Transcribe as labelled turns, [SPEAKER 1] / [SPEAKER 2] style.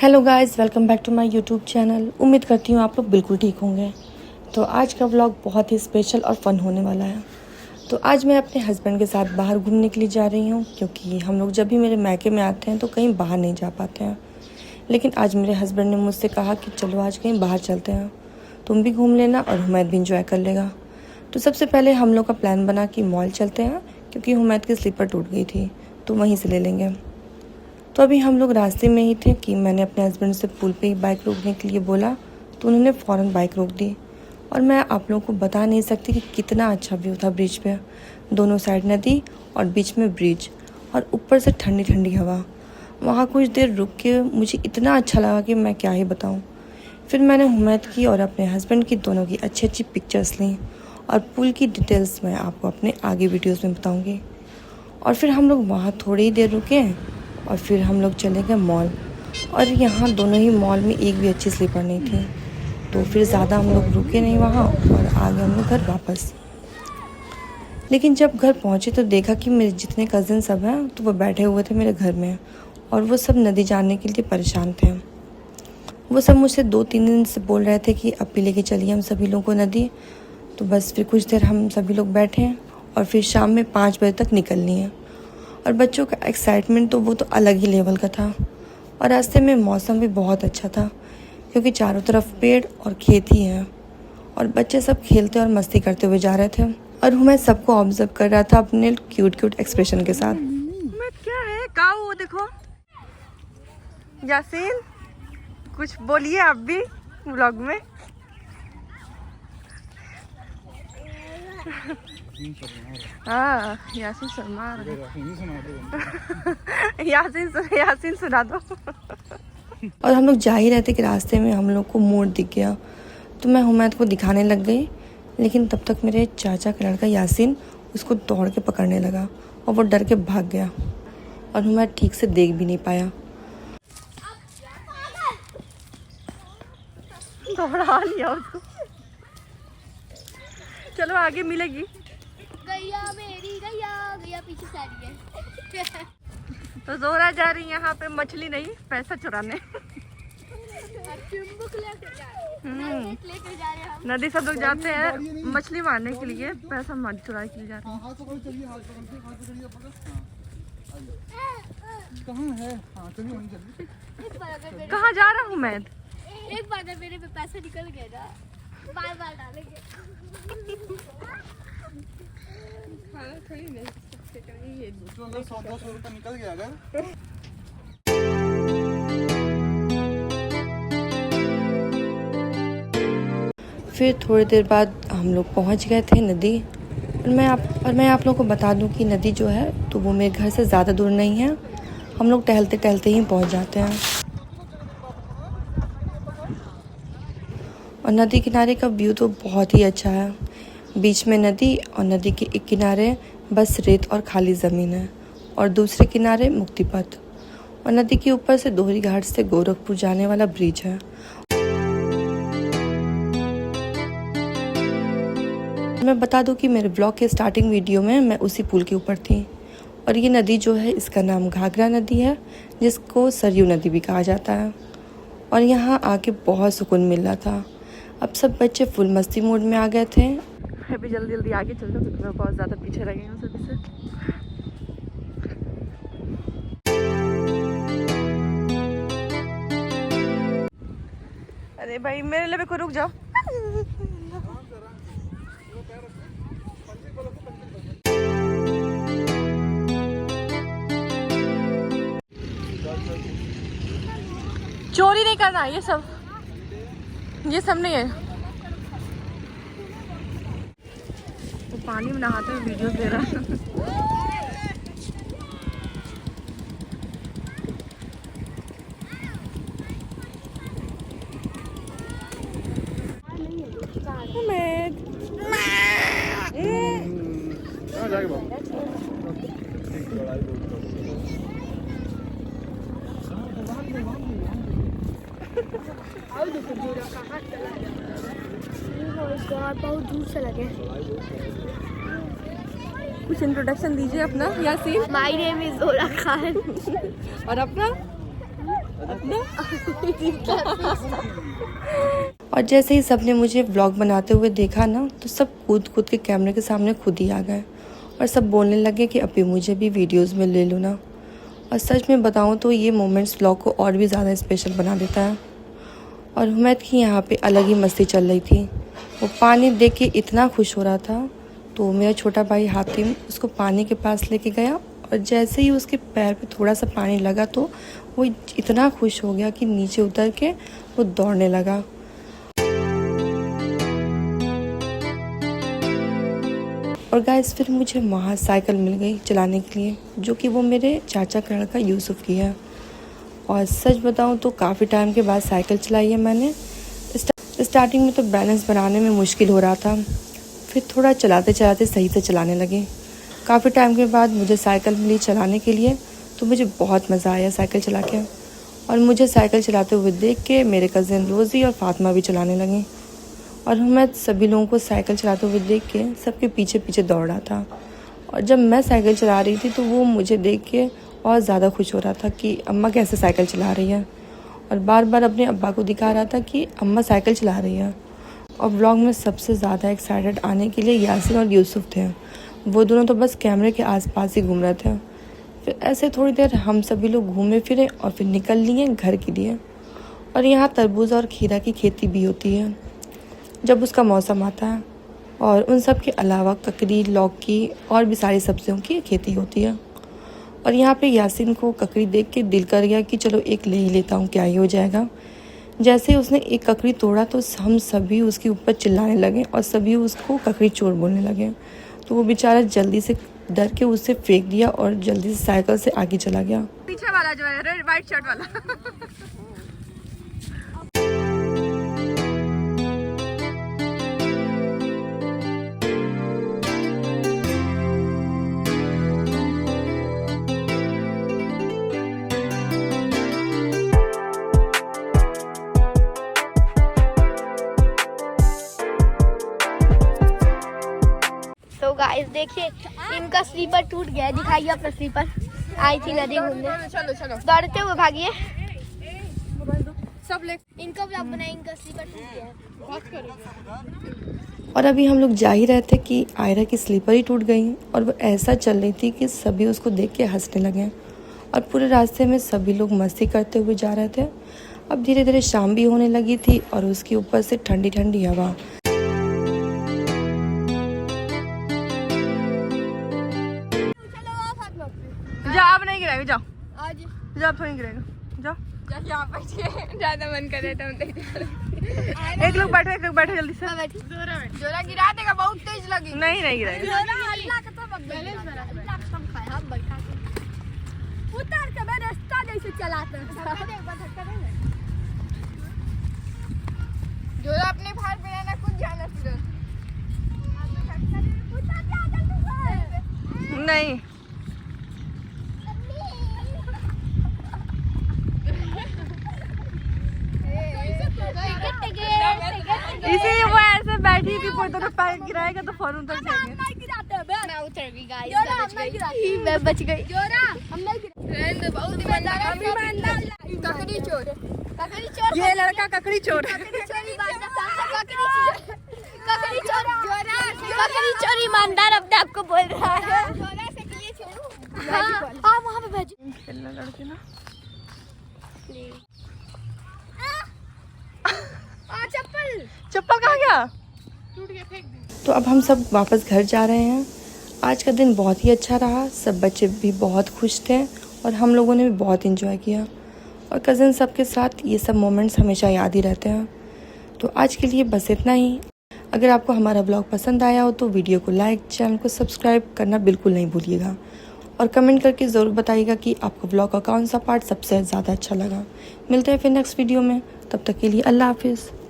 [SPEAKER 1] Hello guys, welcome back to my YouTube channel. उम्मीद करती हूँ आप लोग बिल्कुल ठीक होंगे। तो आज का व्लॉग बहुत ही स्पेशल और फन होने वाला है। तो आज मैं अपने हस्बैंड के साथ बाहर घूमने के लिए जा रही हूँ, क्योंकि हम लोग जब भी मेरे मायके में आते हैं तो कहीं बाहर नहीं जा पाते हैं। लेकिन आज मेरे हस्बैंड ने मुझसे कहा कि चलो आज कहीं बाहर चलते हैं, तुम भी घूम लेना और हुमैद भी इंजॉय कर लेगा। तो सबसे पहले हम लोग का प्लान बना कि मॉल चलते हैं, क्योंकि हुमैद की स्लीपर टूट गई थी तो वहीं से ले लेंगे। तो अभी हम लोग रास्ते में ही थे कि मैंने अपने हस्बैंड से पुल पे ही बाइक रोकने के लिए बोला, तो उन्होंने फ़ौरन बाइक रोक दी। और मैं आप लोगों को बता नहीं सकती कि कितना अच्छा व्यू था ब्रिज पे। दोनों साइड नदी और बीच में ब्रिज, और ऊपर से ठंडी ठंडी हवा। वहाँ कुछ देर रुक के मुझे इतना अच्छा लगा कि मैं क्या ही बताऊँ। फिर मैंने हुमैद की और अपने हस्बैंड की दोनों की अच्छी अच्छी पिक्चर्स लीं, और पुल की डिटेल्स मैं आपको अपने आगे वीडियोज़ में बताऊँगी। और फिर हम लोग वहाँ थोड़ी ही देर रुके और फिर हम लोग चले गए मॉल। और यहाँ दोनों ही मॉल में एक भी अच्छी स्लीपर नहीं थी, तो फिर ज़्यादा हम लोग रुके नहीं वहाँ और आ गए हम लोग घर वापस। लेकिन जब घर पहुँचे तो देखा कि मेरे जितने कज़न सब हैं तो वो बैठे हुए थे मेरे घर में, और वो सब नदी जाने के लिए परेशान थे। वो सब मुझसे 2-3 दिन से बोल रहे थे कि अब भी लेके चलिए हम सभी लोगों को नदी। तो बस फिर कुछ देर हम सभी लोग बैठे और फिर शाम में 5 बजे तक निकलनी है। और बच्चों का एक्साइटमेंट तो वो तो अलग ही लेवल का था। और रास्ते में मौसम भी बहुत अच्छा था, क्योंकि चारों तरफ पेड़ और खेत ही हैं, और बच्चे सब खेलते और मस्ती करते हुए जा रहे थे। और मैं सबको ऑब्जर्व कर रहा था अपने क्यूट क्यूट एक्सप्रेशन के साथ। मैं क्या है काऊ, देखो यासीन, कुछ बोलिए आप भी व्लॉग में। हाँ, यासीन शर्मा यासीन सुना दो। और हम लोग जा ही रहे थे कि रास्ते में हम लोग को मोड़ दिख गया, तो मैं हुमैद को दिखाने लग गई। लेकिन तब तक मेरे चाचा का लड़का यासीन उसको दौड़ के पकड़ने लगा और वो डर के भाग गया, और हुमैद ठीक से देख भी नहीं पाया। दौड़ा लिया उसको। चलो आगे मिलेगी।
[SPEAKER 2] गैया मेरी गैया, गैया पीछे से आ रही है।
[SPEAKER 1] तो जोरा जा रही है यहाँ पे मछली नहीं, पैसा चुराने।
[SPEAKER 2] चुम्बक लेके जा रहे हैं हम।
[SPEAKER 1] नदी सब लोग जाते हैं मछली मारने के लिए, पैसा चुरा के लिए जाते हैं। कहाँ जा रहा हूँ मैं?
[SPEAKER 2] एक बार अगर मेरे पे पैसे निकल गए ना, बार बार डालेंगे। खाना थोड़ी नहीं सकते कहीं, ये उसमें अगर 100-200 रुपये निकल गया अगर।
[SPEAKER 1] फिर थोड़ी देर बाद हम लोग पहुंच गए थे नदी। और मैं आप लोगों को बता दूं कि नदी जो है तो वो मेरे घर से ज़्यादा दूर नहीं है, हम लोग टहलते टहलते ही पहुंच जाते हैं। और नदी किनारे का व्यू तो बहुत ही अच्छा है। बीच में नदी, और नदी के एक किनारे बस रेत और खाली ज़मीन है, और दूसरे किनारे मुक्ति पथ। और नदी के ऊपर से दोहरी घाट से गोरखपुर जाने वाला ब्रिज है। मैं बता दूं कि मेरे ब्लॉग के स्टार्टिंग वीडियो में मैं उसी पुल के ऊपर थी। और ये नदी जो है इसका नाम घाघरा नदी है, जिसको सरयू नदी भी कहा जाता है। और यहाँ आके बहुत सुकून मिल रहा था। अब सब बच्चे फुल मस्ती मूड में आ गए थे। अभी जल्दी जल्दी आगे चल जाओ, क्योंकि मैं बहुत ज़्यादा पीछे रह गई हूँ सभी से। अरे भाई मेरे लिए को रुक जाओ। चोरी नहीं करना, ये सब नहीं है। वो पानी में नहाते हुए वीडियो दे रहा है।
[SPEAKER 2] बहुत दूर से लगे।
[SPEAKER 1] कुछ इंट्रोडक्शन दीजिए अपना यासीन।
[SPEAKER 2] माय नेम इज जोरा खान।
[SPEAKER 1] और अपना? और जैसे ही सबने मुझे व्लॉग बनाते हुए देखा ना, तो सब कूद कूद के कैमरे के सामने खुद ही आ गए और सब बोलने लगे कि अभी मुझे भी वीडियोस में ले लो ना। और सच में बताऊं तो ये मोमेंट्स व्लॉग को और भी ज़्यादा स्पेशल बना देता है। और हुमैद की यहाँ पे अलग ही मस्ती चल रही थी। वो पानी देख के इतना खुश हो रहा था, तो मेरा छोटा भाई हातिम उसको पानी के पास लेके गया और जैसे ही उसके पैर पे थोड़ा सा पानी लगा तो वो इतना खुश हो गया कि नीचे उतर के वो दौड़ने लगा। और गाइस फिर मुझे वहाँ साइकिल मिल गई चलाने के लिए, जो कि वो मेरे चाचा का लड़का यूसुफ की है। और सच बताऊँ तो काफ़ी टाइम के बाद साइकिल चलाई है मैंने। स्टार्टिंग में तो बैलेंस बनाने में मुश्किल हो रहा था, फिर थोड़ा चलाते चलाते सही से चलाने लगे। काफ़ी टाइम के बाद मुझे साइकिल मिली चलाने के लिए, तो मुझे बहुत मज़ा आया साइकिल चला के। और मुझे साइकिल चलाते हुए देख के मेरे कज़न रोज़ी और फातिमा भी चलाने लगी। और मैं सभी लोगों को साइकिल चलाते हुए देख के सबके पीछे पीछे दौड़ रहा था। और जब मैं साइकिल चला रही थी तो वो मुझे देख के और ज़्यादा खुश हो रहा था कि अम्मा कैसे साइकिल चला रही है, और बार बार अपने अब्बा को दिखा रहा था कि अम्मा साइकिल चला रही है। और व्लॉग में सबसे ज़्यादा एक्साइटेड आने के लिए यासिन और यूसुफ थे। वो दोनों तो बस कैमरे के आसपास ही घूम रहे थे। फिर ऐसे थोड़ी देर हम सभी लोग घूमे फिरे और फिर निकल लिए घर के लिए। और यहाँ तरबूज और खीरा की खेती भी होती है जब उसका मौसम आता है। और उन सब के अलावा ककड़ी, लौकी और भी सारी सब्जियों की खेती होती है। और यहाँ पे यासिन को ककड़ी देख के दिल कर गया कि चलो एक ले ही लेता हूँ, क्या ही हो जाएगा। जैसे उसने एक ककड़ी तोड़ा तो हम सभी उसके ऊपर चिल्लाने लगे और सभी उसको ककड़ी चोर बोलने लगे। तो वो बेचारा जल्दी से डर के उससे फेंक दिया और जल्दी से साइकिल से आगे चला गया।
[SPEAKER 3] पीछे वाला जो है रेड वाइट शर्ट वाला
[SPEAKER 4] तो गाइस देखिए इनका स्लीपर टूट गया है। दिखाइए अपना स्लीपर। आई थी नदी घूमने,
[SPEAKER 3] चलो चलो
[SPEAKER 4] दौड़ते हुए भागिए।
[SPEAKER 3] सब ले
[SPEAKER 4] इनका ब्लॉग बनाए, इनका स्लीपर टूट गया है।
[SPEAKER 1] और अभी हम लोग जा ही रहे थे कि आयरा की स्लीपर ही टूट गई और वो ऐसा चल रही थी कि सभी उसको देख के हंसने लगे। और पूरे रास्ते में सभी लोग मस्ती करते हुए जा रहे थे। अब धीरे धीरे शाम भी होने लगी थी और उसके ऊपर से ठंडी ठंडी हवा।
[SPEAKER 3] जाओ, अब नहीं गिराएगा, जाओ
[SPEAKER 4] आज
[SPEAKER 3] जाओ, अब थोड़ी गिराएगा, जाओ यहाँ बैठिए। ज्यादा मन कर रहा था एक लोग बैठे जल्दी से। जोरा गिरा देगा, बहुत तेज लगी। नहीं नहीं गिराएगा।
[SPEAKER 4] उतर के मैं रास्ता जैसे चलाते हैं।
[SPEAKER 3] जोरा अपने भार पे ना कुछ जाना फिर नहीं। इसीलिए वो ऐसे बैठी थी, कोई तो पैर गिराएगा तो फौरन उतर जाएंगे।
[SPEAKER 4] मैं उतर गई गाइस, मैं बच गई।
[SPEAKER 3] ककड़ी चोर, ये लड़का ककड़ी चोर।
[SPEAKER 4] ककड़ी चोर ईमानदार अपने आप को बोल रहा है। हाँ वहाँ पे भेज
[SPEAKER 3] खेलना लड़के ना। चप्पल कहाँ गया? टूट गया, फेंक दी।
[SPEAKER 1] तो अब हम सब वापस घर जा रहे हैं। आज का दिन बहुत ही अच्छा रहा। सब बच्चे भी बहुत खुश थे और हम लोगों ने भी बहुत एंजॉय किया। और कज़न सब के साथ ये सब मोमेंट्स हमेशा याद ही रहते हैं। तो आज के लिए बस इतना ही। अगर आपको हमारा ब्लॉग पसंद आया हो तो वीडियो को लाइक, चैनल को सब्सक्राइब करना बिल्कुल नहीं भूलिएगा। और कमेंट करके ज़रूर बताइएगा कि आपको ब्लॉग का कौन सा पार्ट सबसे ज़्यादा अच्छा लगा। मिलते हैं फिर नेक्स्ट वीडियो में। तब तक के लिए अल्लाह हाफिज़।